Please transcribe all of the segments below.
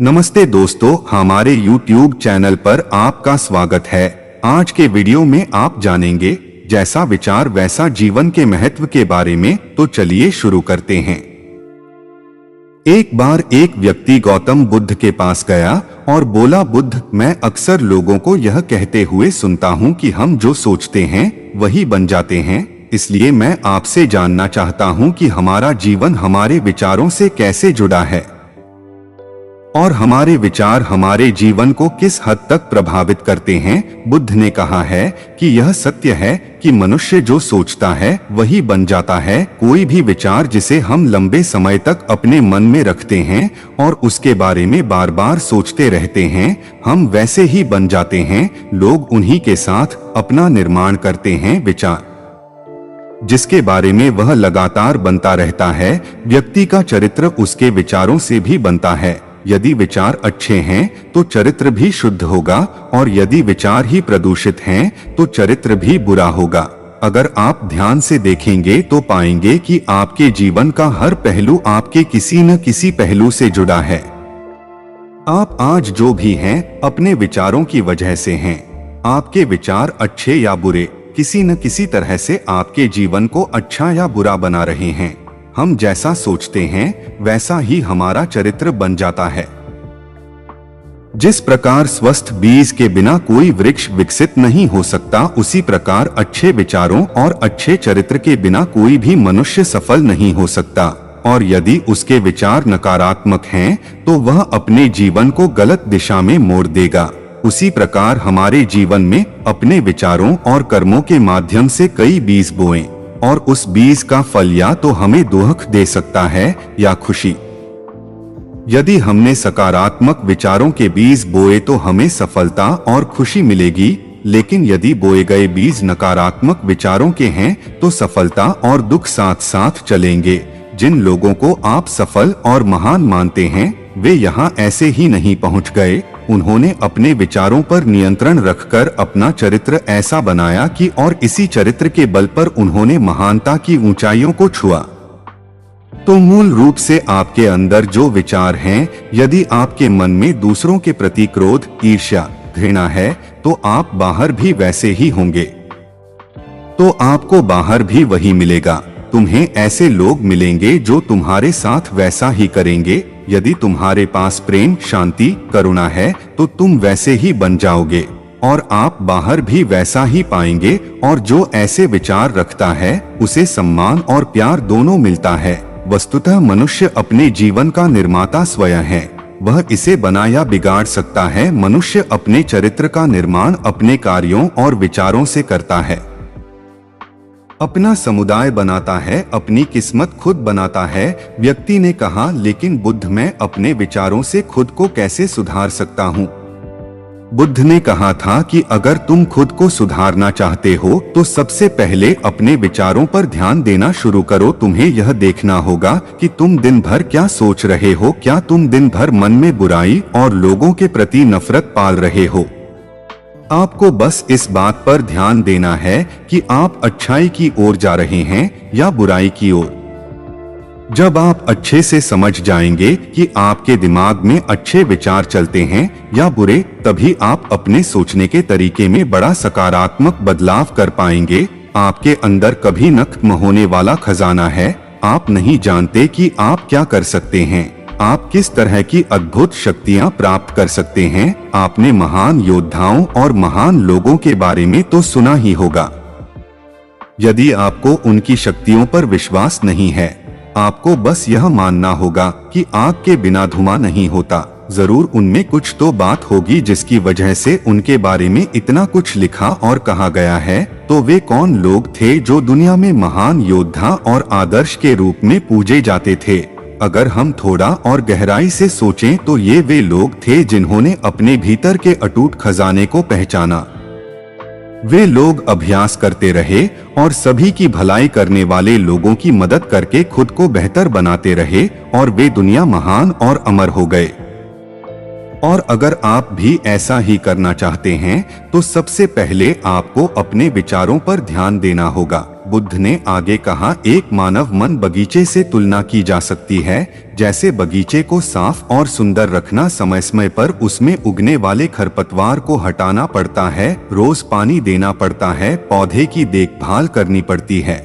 नमस्ते दोस्तों, हमारे YouTube चैनल पर आपका स्वागत है। आज के वीडियो में आप जानेंगे जैसा विचार वैसा जीवन के महत्व के बारे में। तो चलिए शुरू करते हैं। एक बार एक व्यक्ति गौतम बुद्ध के पास गया और बोला, बुद्ध, मैं अक्सर लोगों को यह कहते हुए सुनता हूँ कि हम जो सोचते हैं वही बन जाते हैं। इसलिए मैं आपसे जानना चाहता हूँ कि हमारा जीवन हमारे विचारों से कैसे जुड़ा है और हमारे विचार हमारे जीवन को किस हद तक प्रभावित करते हैं। बुद्ध ने कहा है कि यह सत्य है कि मनुष्य जो सोचता है वही बन जाता है। कोई भी विचार जिसे हम लंबे समय तक अपने मन में रखते हैं और उसके बारे में बार बार सोचते रहते हैं, हम वैसे ही बन जाते हैं। लोग उन्हीं के साथ अपना निर्माण करते हैं। विचार जिसके बारे में वह लगातार बनता रहता है, व्यक्ति का चरित्र उसके विचारों से भी बनता है। यदि विचार अच्छे हैं तो चरित्र भी शुद्ध होगा और यदि विचार ही प्रदूषित हैं तो चरित्र भी बुरा होगा। अगर आप ध्यान से देखेंगे तो पाएंगे कि आपके जीवन का हर पहलू आपके किसी न किसी पहलू से जुड़ा है। आप आज जो भी हैं अपने विचारों की वजह से हैं। आपके विचार अच्छे या बुरे किसी न किसी तरह से आपके जीवन को अच्छा या बुरा बना रहे हैं। हम जैसा सोचते हैं वैसा ही हमारा चरित्र बन जाता है। जिस प्रकार स्वस्थ बीज के बिना कोई वृक्ष विकसित नहीं हो सकता, उसी प्रकार अच्छे विचारों और अच्छे चरित्र के बिना कोई भी मनुष्य सफल नहीं हो सकता। और यदि उसके विचार नकारात्मक हैं तो वह अपने जीवन को गलत दिशा में मोड़ देगा। उसी प्रकार हमारे जीवन में अपने विचारों और कर्मों के माध्यम से कई बीज बोएं और उस बीज का फल या तो हमें दुख दे सकता है या खुशी। यदि हमने सकारात्मक विचारों के बीज बोए तो हमें सफलता और खुशी मिलेगी, लेकिन यदि बोए गए बीज नकारात्मक विचारों के हैं तो सफलता और दुख साथ साथ चलेंगे। जिन लोगों को आप सफल और महान मानते हैं वे यहाँ ऐसे ही नहीं पहुँच गए। उन्होंने अपने विचारों पर नियंत्रण रखकर अपना चरित्र ऐसा बनाया कि और इसी चरित्र के बल पर उन्होंने महानता की ऊंचाइयों को छुआ। तो मूल रूप से आपके अंदर जो विचार हैं, यदि आपके मन में दूसरों के प्रति क्रोध, ईर्ष्या, घृणा है तो आप बाहर भी वैसे ही होंगे। तो आपको बाहर भी वही मिलेगा। तुम्हें ऐसे लोग मिलेंगे जो तुम्हारे साथ वैसा ही करेंगे। यदि तुम्हारे पास प्रेम, शांति, करुणा है तो तुम वैसे ही बन जाओगे और आप बाहर भी वैसा ही पाएंगे। और जो ऐसे विचार रखता है उसे सम्मान और प्यार दोनों मिलता है। वस्तुतः मनुष्य अपने जीवन का निर्माता स्वयं है। वह इसे बना या बिगाड़ सकता है। मनुष्य अपने चरित्र का निर्माण अपने कार्यों और विचारों से करता है, अपना समुदाय बनाता है, अपनी किस्मत खुद बनाता है। व्यक्ति ने कहा, लेकिन बुद्ध, मैं अपने विचारों से खुद को कैसे सुधार सकता हूँ? बुद्ध ने कहा था कि अगर तुम खुद को सुधारना चाहते हो तो सबसे पहले अपने विचारों पर ध्यान देना शुरू करो। तुम्हें यह देखना होगा कि तुम दिन भर क्या सोच रहे हो। क्या तुम दिन भर मन में बुराई और लोगों के प्रति नफरत पाल रहे हो? आपको बस इस बात पर ध्यान देना है कि आप अच्छाई की ओर जा रहे हैं या बुराई की ओर। जब आप अच्छे से समझ जाएंगे कि आपके दिमाग में अच्छे विचार चलते हैं या बुरे, तभी आप अपने सोचने के तरीके में बड़ा सकारात्मक बदलाव कर पाएंगे। आपके अंदर कभी न खत्म होने वाला खजाना है। आप नहीं जानते कि आप क्या कर सकते हैं, आप किस तरह की अद्भुत शक्तियां प्राप्त कर सकते हैं। आपने महान योद्धाओं और महान लोगों के बारे में तो सुना ही होगा। यदि आपको उनकी शक्तियों पर विश्वास नहीं है, आपको बस यह मानना होगा कि आग के बिना धुआं नहीं होता। जरूर उनमें कुछ तो बात होगी जिसकी वजह से उनके बारे में इतना कुछ लिखा और कहा गया है। तो वे कौन लोग थे जो दुनिया में महान योद्धा और आदर्श के रूप में पूजे जाते थे? अगर हम थोड़ा और गहराई से सोचें तो ये वे लोग थे जिन्होंने अपने भीतर के अटूट खजाने को पहचाना। वे लोग अभ्यास करते रहे और सभी की भलाई करने वाले लोगों की मदद करके खुद को बेहतर बनाते रहे और वे दुनिया महान और अमर हो गए। और अगर आप भी ऐसा ही करना चाहते हैं तो सबसे पहले आपको अपने विचारों पर ध्यान देना होगा। बुद्ध ने आगे कहा, एक मानव मन बगीचे से तुलना की जा सकती है। जैसे बगीचे को साफ और सुंदर रखना, समय समय पर उसमें उगने वाले खरपतवार को हटाना पड़ता है, रोज पानी देना पड़ता है, पौधे की देखभाल करनी पड़ती है,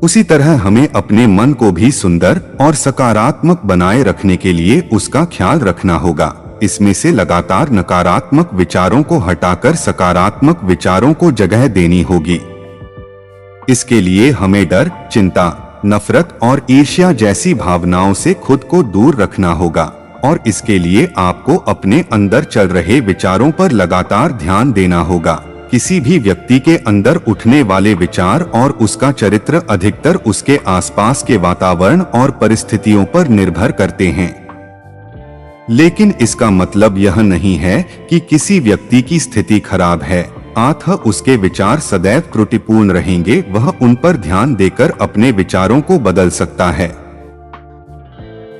उसी तरह हमें अपने मन को भी सुंदर और सकारात्मक बनाए रखने के लिए उसका ख्याल रखना होगा। इसमें से लगातार नकारात्मक विचारों को हटाकर सकारात्मक विचारों को जगह देनी होगी। इसके लिए हमें डर, चिंता, नफरत और ईर्ष्या जैसी भावनाओं से खुद को दूर रखना होगा और इसके लिए आपको अपने अंदर चल रहे विचारों पर लगातार ध्यान देना होगा। किसी भी व्यक्ति के अंदर उठने वाले विचार और उसका चरित्र अधिकतर उसके आसपास के वातावरण और परिस्थितियों पर निर्भर करते हैं। लेकिन इसका मतलब यह नहीं है कि किसी व्यक्ति की स्थिति खराब है, अतः उसके विचार सदैव त्रुटिपूर्ण रहेंगे। वह उन पर ध्यान देकर अपने विचारों को बदल सकता है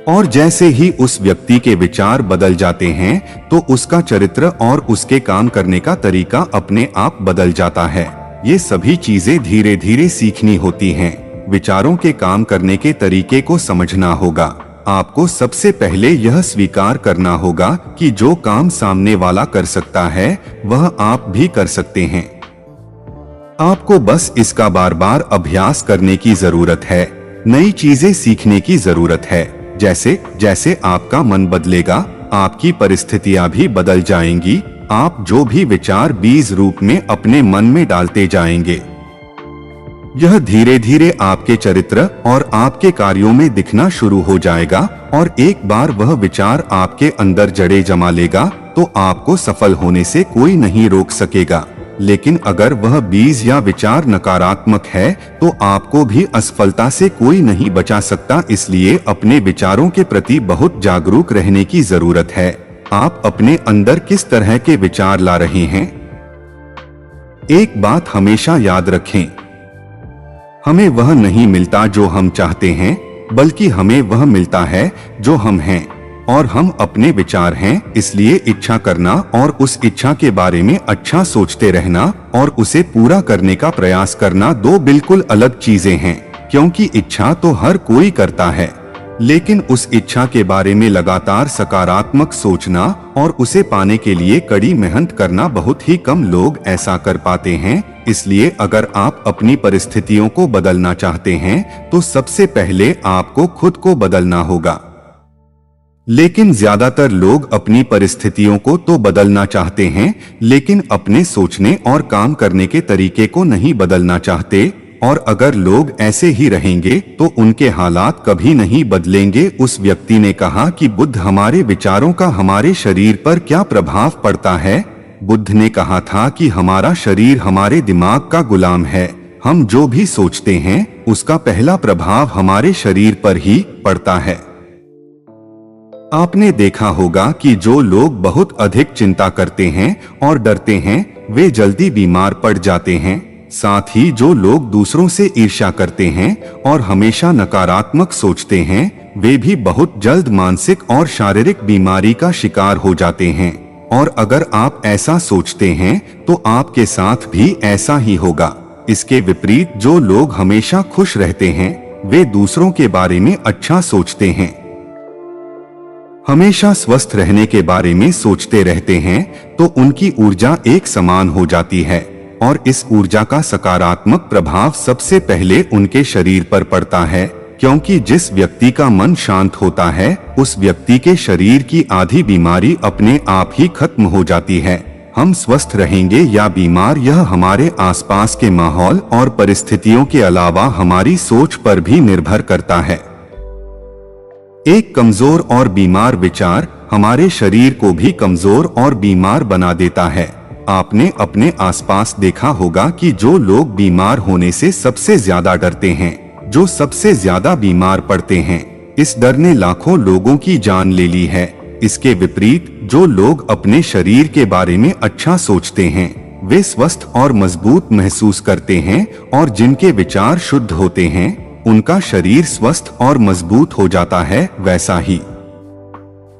और जैसे ही उस व्यक्ति के विचार बदल जाते हैं तो उसका चरित्र और उसके काम करने का तरीका अपने आप बदल जाता है। ये सभी चीजें धीरे धीरे सीखनी होती हैं। विचारों के काम करने के तरीके को समझना होगा। आपको सबसे पहले यह स्वीकार करना होगा कि जो काम सामने वाला कर सकता है वह आप भी कर सकते हैं। आपको बस इसका बार बार अभ्यास करने की जरूरत है, नई चीजें सीखने की जरूरत है। जैसे जैसे आपका मन बदलेगा, आपकी परिस्थितियां भी बदल जाएंगी। आप जो भी विचार बीज रूप में अपने मन में डालते जाएंगे, यह धीरे धीरे आपके चरित्र और आपके कार्यों में दिखना शुरू हो जाएगा और एक बार वह विचार आपके अंदर जड़ें जमा लेगा तो आपको सफल होने से कोई नहीं रोक सकेगा। लेकिन अगर वह बीज या विचार नकारात्मक है तो आपको भी असफलता से कोई नहीं बचा सकता। इसलिए अपने विचारों के प्रति बहुत जागरूक रहने की जरूरत है। आप अपने अंदर किस तरह के विचार ला रहे हैं? एक बात हमेशा याद रखें, हमें वह नहीं मिलता जो हम चाहते हैं, बल्कि हमें वह मिलता है जो हम हैं और हम अपने विचार हैं। इसलिए इच्छा करना और उस इच्छा के बारे में अच्छा सोचते रहना और उसे पूरा करने का प्रयास करना दो बिल्कुल अलग चीजें हैं। क्योंकि इच्छा तो हर कोई करता है, लेकिन उस इच्छा के बारे में लगातार सकारात्मक सोचना और उसे पाने के लिए कड़ी मेहनत करना बहुत ही कम लोग ऐसा कर पाते हैं। इसलिए अगर आप अपनी परिस्थितियों को बदलना चाहते हैं तो सबसे पहले आपको खुद को बदलना होगा। लेकिन ज्यादातर लोग अपनी परिस्थितियों को तो बदलना चाहते हैं, लेकिन अपने सोचने और काम करने के तरीके को नहीं बदलना चाहते। और अगर लोग ऐसे ही रहेंगे तो उनके हालात कभी नहीं बदलेंगे। उस व्यक्ति ने कहा कि बुद्ध, हमारे विचारों का हमारे शरीर पर क्या प्रभाव पड़ता है? बुद्ध ने कहा था कि हमारा शरीर हमारे दिमाग का गुलाम है। हम जो भी सोचते हैं उसका पहला प्रभाव हमारे शरीर पर ही पड़ता है। आपने देखा होगा कि जो लोग बहुत अधिक चिंता करते हैं और डरते हैं वे जल्दी बीमार पड़ जाते हैं। साथ ही जो लोग दूसरों से ईर्ष्या करते हैं और हमेशा नकारात्मक सोचते हैं वे भी बहुत जल्द मानसिक और शारीरिक बीमारी का शिकार हो जाते हैं। और अगर आप ऐसा सोचते हैं तो आपके साथ भी ऐसा ही होगा। इसके विपरीत जो लोग हमेशा खुश रहते हैं वे दूसरों के बारे में अच्छा सोचते हैं, हमेशा स्वस्थ रहने के बारे में सोचते रहते हैं तो उनकी ऊर्जा एक समान हो जाती है और इस ऊर्जा का सकारात्मक प्रभाव सबसे पहले उनके शरीर पर पड़ता है। क्योंकि जिस व्यक्ति का मन शांत होता है उस व्यक्ति के शरीर की आधी बीमारी अपने आप ही खत्म हो जाती है। हम स्वस्थ रहेंगे या बीमार यह हमारे आसपास के माहौल और परिस्थितियों के अलावा हमारी सोच पर भी निर्भर करता है। एक कमजोर और बीमार विचार हमारे शरीर को भी कमजोर और बीमार बना देता है। आपने अपने आसपास देखा होगा कि जो लोग बीमार होने से सबसे ज्यादा डरते हैं, जो सबसे ज्यादा बीमार पड़ते हैं, इस डर ने लाखों लोगों की जान ले ली है। इसके विपरीत जो लोग अपने शरीर के बारे में अच्छा सोचते हैं वे स्वस्थ और मजबूत महसूस करते हैं और जिनके विचार शुद्ध होते हैं उनका शरीर स्वस्थ और मजबूत हो जाता है। वैसा ही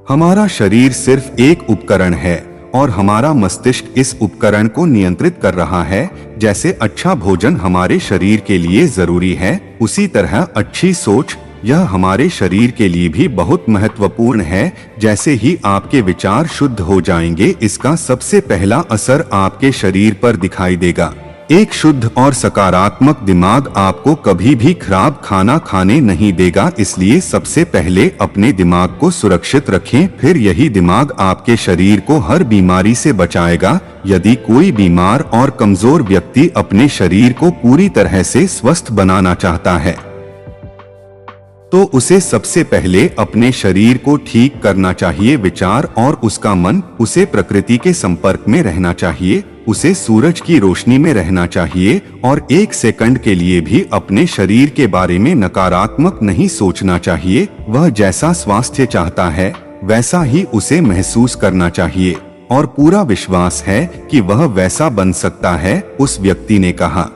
हमारा शरीर सिर्फ एक उपकरण है और हमारा मस्तिष्क इस उपकरण को नियंत्रित कर रहा है। जैसे अच्छा भोजन हमारे शरीर के लिए जरूरी है, उसी तरह अच्छी सोच यह हमारे शरीर के लिए भी बहुत महत्वपूर्ण है। जैसे ही आपके विचार शुद्ध हो जाएंगे, इसका सबसे पहला असर आपके शरीर पर दिखाई देगा। एक शुद्ध और सकारात्मक दिमाग आपको कभी भी खराब खाना खाने नहीं देगा। इसलिए सबसे पहले अपने दिमाग को सुरक्षित रखें, फिर यही दिमाग आपके शरीर को हर बीमारी से बचाएगा। यदि कोई बीमार और कमजोर व्यक्ति अपने शरीर को पूरी तरह से स्वस्थ बनाना चाहता है, तो उसे सबसे पहले अपने शरीर को ठीक करना चाहिए। विचार और उसका मन, उसे प्रकृति के संपर्क में रहना चाहिए, उसे सूरज की रोशनी में रहना चाहिए और एक सेकंड के लिए भी अपने शरीर के बारे में नकारात्मक नहीं सोचना चाहिए। वह जैसा स्वास्थ्य चाहता है वैसा ही उसे महसूस करना चाहिए और पूरा विश्वास है कि वह वैसा बन सकता है, उस व्यक्ति ने कहा।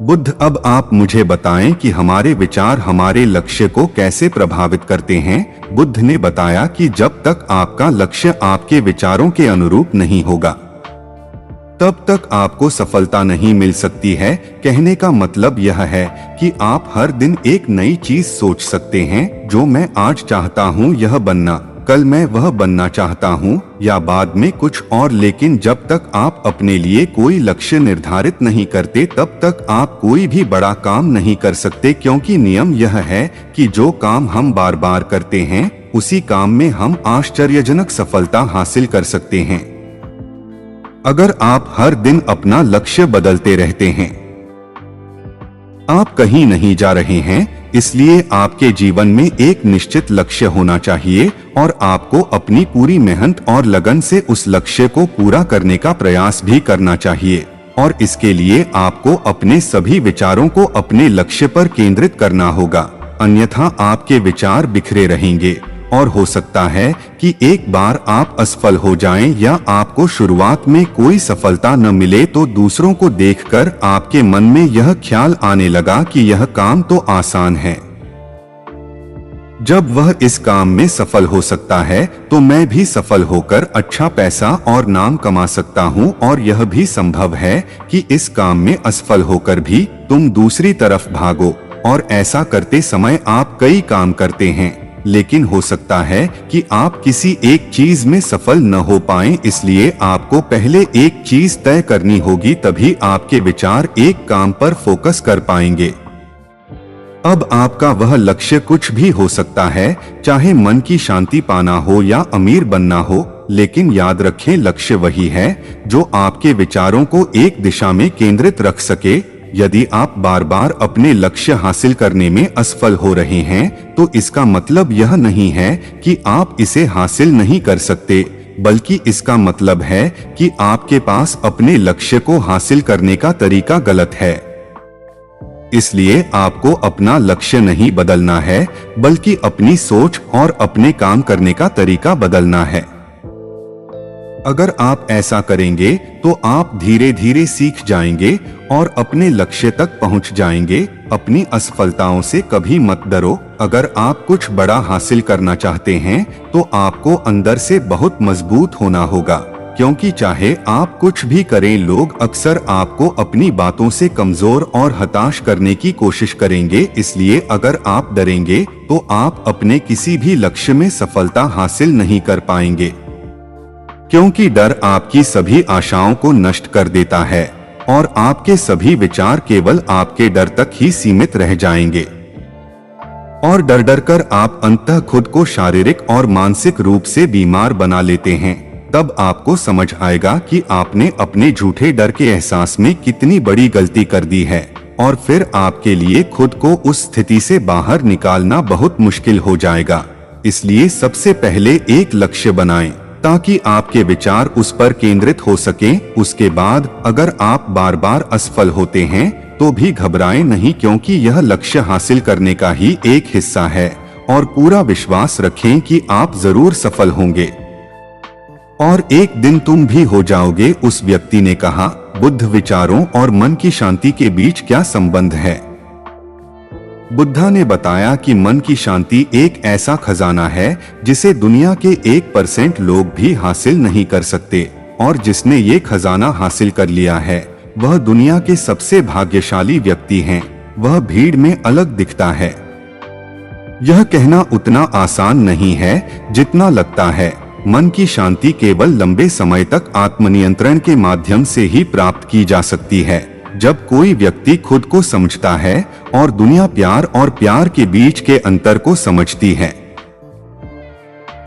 बुद्ध, अब आप मुझे बताएं कि हमारे विचार हमारे लक्ष्य को कैसे प्रभावित करते हैं। बुद्ध ने बताया कि जब तक आपका लक्ष्य आपके विचारों के अनुरूप नहीं होगा, तब तक आपको सफलता नहीं मिल सकती है। कहने का मतलब यह है कि आप हर दिन एक नई चीज सोच सकते हैं, जो मैं आज चाहता हूँ यह बनना, कल मैं वह बनना चाहता हूँ या बाद में कुछ और। लेकिन जब तक आप अपने लिए कोई लक्ष्य निर्धारित नहीं करते, तब तक आप कोई भी बड़ा काम नहीं कर सकते, क्योंकि नियम यह है कि जो काम हम बार बार करते हैं उसी काम में हम आश्चर्यजनक सफलता हासिल कर सकते हैं। अगर आप हर दिन अपना लक्ष्य बदलते रहते हैं, आप कहीं नहीं जा रहे हैं। इसलिए आपके जीवन में एक निश्चित लक्ष्य होना चाहिए और आपको अपनी पूरी मेहनत और लगन से उस लक्ष्य को पूरा करने का प्रयास भी करना चाहिए। और इसके लिए आपको अपने सभी विचारों को अपने लक्ष्य पर केंद्रित करना होगा, अन्यथा आपके विचार बिखरे रहेंगे और हो सकता है कि एक बार आप असफल हो जाएं या आपको शुरुआत में कोई सफलता न मिले तो दूसरों को देखकर आपके मन में यह ख्याल आने लगा कि यह काम तो आसान है। जब वह इस काम में सफल हो सकता है तो मैं भी सफल होकर अच्छा पैसा और नाम कमा सकता हूँ। और यह भी संभव है कि इस काम में असफल होकर भी तुम दूसरी तरफ भागो और ऐसा करते समय आप कई काम करते हैं, लेकिन हो सकता है कि आप किसी एक चीज में सफल न हो पाएं। इसलिए आपको पहले एक चीज तय करनी होगी, तभी आपके विचार एक काम पर फोकस कर पाएंगे। अब आपका वह लक्ष्य कुछ भी हो सकता है, चाहे मन की शांति पाना हो या अमीर बनना हो, लेकिन याद रखें लक्ष्य वही है जो आपके विचारों को एक दिशा में केंद्रित रख सके। यदि आप बार बार अपने लक्ष्य हासिल करने में असफल हो रहे हैं तो इसका मतलब यह नहीं है कि आप इसे हासिल नहीं कर सकते, बल्कि इसका मतलब है कि आपके पास अपने लक्ष्य को हासिल करने का तरीका गलत है। इसलिए आपको अपना लक्ष्य नहीं बदलना है, बल्कि अपनी सोच और अपने काम करने का तरीका बदलना है। अगर आप ऐसा करेंगे तो आप धीरे धीरे सीख जाएंगे और अपने लक्ष्य तक पहुंच जाएंगे। अपनी असफलताओं से कभी मत डरो। अगर आप कुछ बड़ा हासिल करना चाहते हैं तो आपको अंदर से बहुत मजबूत होना होगा, क्योंकि चाहे आप कुछ भी करें, लोग अक्सर आपको अपनी बातों से कमजोर और हताश करने की कोशिश करेंगे। इसलिए अगर आप डरेंगे तो आप अपने किसी भी लक्ष्य में सफलता हासिल नहीं कर पाएंगे, क्योंकि डर आपकी सभी आशाओं को नष्ट कर देता है और आपके सभी विचार केवल आपके डर तक ही सीमित रह जाएंगे। और डर डर कर आप अंततः खुद को शारीरिक और मानसिक रूप से बीमार बना लेते हैं। तब आपको समझ आएगा कि आपने अपने झूठे डर के एहसास में कितनी बड़ी गलती कर दी है, और फिर आपके लिए खुद को उस स्थिति से बाहर निकालना बहुत मुश्किल हो जाएगा। इसलिए सबसे पहले एक लक्ष्य बनाएं ताकि आपके विचार उस पर केंद्रित हो सकें। उसके बाद अगर आप बार बार असफल होते हैं तो भी घबराएं नहीं, क्योंकि यह लक्ष्य हासिल करने का ही एक हिस्सा है और पूरा विश्वास रखें कि आप जरूर सफल होंगे और एक दिन तुम भी हो जाओगे। उस व्यक्ति ने कहा, बुद्ध, विचारों और मन की शांति के बीच क्या संबंध है? बुद्धा ने बताया कि मन की शांति एक ऐसा खजाना है जिसे दुनिया के 1% लोग भी हासिल नहीं कर सकते, और जिसने ये खजाना हासिल कर लिया है वह दुनिया के सबसे भाग्यशाली व्यक्ति हैं। वह भीड़ में अलग दिखता है। यह कहना उतना आसान नहीं है जितना लगता है। मन की शांति केवल लंबे समय तक आत्मनियंत्रण के माध्यम से ही प्राप्त की जा सकती है। जब कोई व्यक्ति खुद को समझता है और दुनिया प्यार और प्यार के बीच के अंतर को समझती है,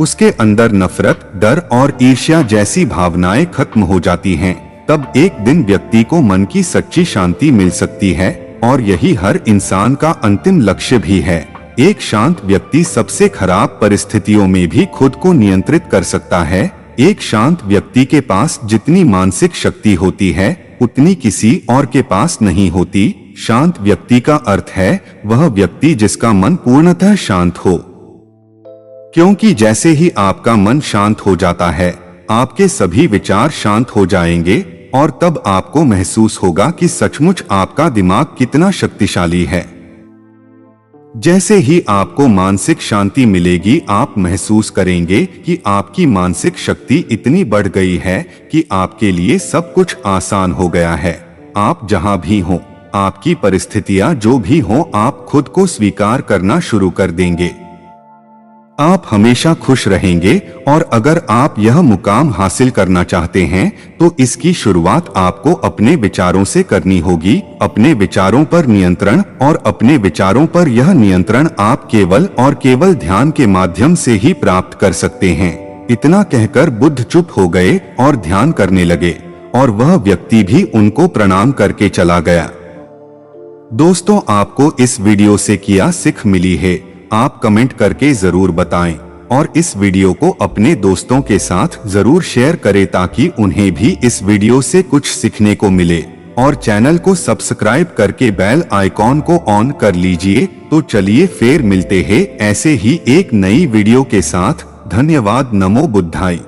उसके अंदर नफरत, डर और ईर्ष्या जैसी भावनाएं खत्म हो जाती हैं, तब एक दिन व्यक्ति को मन की सच्ची शांति मिल सकती है। और यही हर इंसान का अंतिम लक्ष्य भी है। एक शांत व्यक्ति सबसे खराब परिस्थितियों में भी खुद को नियंत्रित कर सकता है। एक शांत व्यक्ति के पास जितनी मानसिक शक्ति होती है उतनी किसी और के पास नहीं होती। शांत व्यक्ति का अर्थ है वह व्यक्ति जिसका मन पूर्णतः शांत हो, क्योंकि जैसे ही आपका मन शांत हो जाता है आपके सभी विचार शांत हो जाएंगे, और तब आपको महसूस होगा कि सचमुच आपका दिमाग कितना शक्तिशाली है। जैसे ही आपको मानसिक शांति मिलेगी आप महसूस करेंगे कि आपकी मानसिक शक्ति इतनी बढ़ गई है कि आपके लिए सब कुछ आसान हो गया है। आप जहां भी हो, आपकी परिस्थितियां जो भी हो, आप खुद को स्वीकार करना शुरू कर देंगे। आप हमेशा खुश रहेंगे। और अगर आप यह मुकाम हासिल करना चाहते हैं तो इसकी शुरुआत आपको अपने विचारों से करनी होगी। अपने विचारों पर नियंत्रण, और अपने विचारों पर यह नियंत्रण आप केवल और केवल ध्यान के माध्यम से ही प्राप्त कर सकते हैं। इतना कहकर बुद्ध चुप हो गए और ध्यान करने लगे, और वह व्यक्ति भी उनको प्रणाम करके चला गया। दोस्तों, आपको इस वीडियो से क्या सीख मिली है आप कमेंट करके जरूर बताएं, और इस वीडियो को अपने दोस्तों के साथ जरूर शेयर करें ताकि उन्हें भी इस वीडियो से कुछ सीखने को मिले। और चैनल को सब्सक्राइब करके बेल आइकॉन को ऑन कर लीजिए। तो चलिए फिर मिलते हैं ऐसे ही एक नई वीडियो के साथ। धन्यवाद। नमो बुद्धाय।